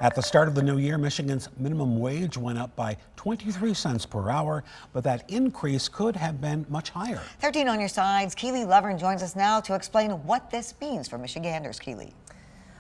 At the start of the new year, Michigan's minimum wage went up by 23 cents per hour, but that increase could have been much higher. 13 on your sides. Keely Lovern joins us now to explain what this means for Michiganders. Keely.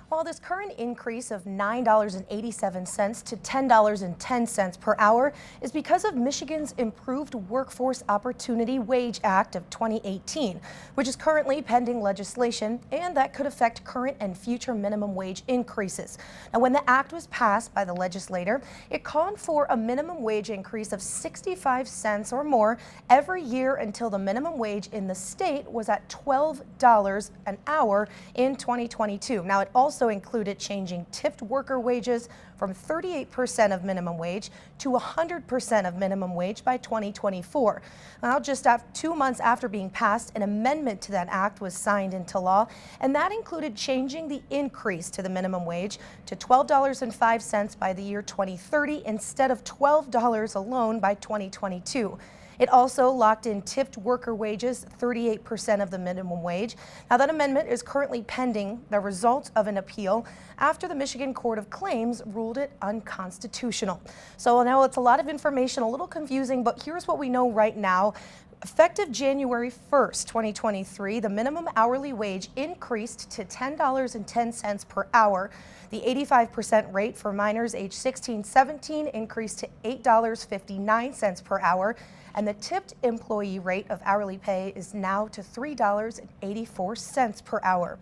Well, this current increase of $9.87 to $10.10 per hour is because of Michigan's Improved Workforce Opportunity Wage Act of 2018, which is currently pending legislation, and that could affect current and future minimum wage increases. Now, when the act was passed by the legislator, it called for a minimum wage increase of 65 cents or more every year until the minimum wage in the state was at $12 an hour in 2022. Now, it also included changing tipped worker wages from 38% of minimum wage to 100% of minimum wage by 2024. Now, just 2 months after being passed, an amendment to that act was signed into law, and that included changing the increase to the minimum wage to $12.05 by the year 2030 instead of $12 alone by 2022. It also locked in tipped worker wages, 38% of the minimum wage. Now, that amendment is currently pending the result of an appeal after the Michigan Court of Claims ruled it unconstitutional. So now it's a lot of information, a little confusing, but here's what we know right now. Effective January 1st, 2023, the minimum hourly wage increased to $10.10 per hour. The 85% rate for minors age 16-17 increased to $8.59 per hour, and the tipped employee rate of hourly pay is now to $3.84 per hour.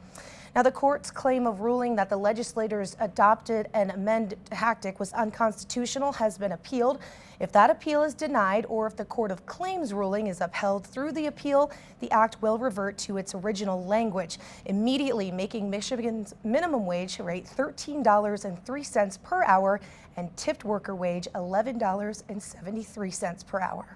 Now, the court's claim of ruling that the legislators adopted an amended tactic was unconstitutional has been appealed. If that appeal is denied, or if the Court of Claims ruling is upheld through the appeal, the act will revert to its original language, immediately making Michigan's minimum wage rate $13.03 per hour and tipped worker wage $11.73 per hour.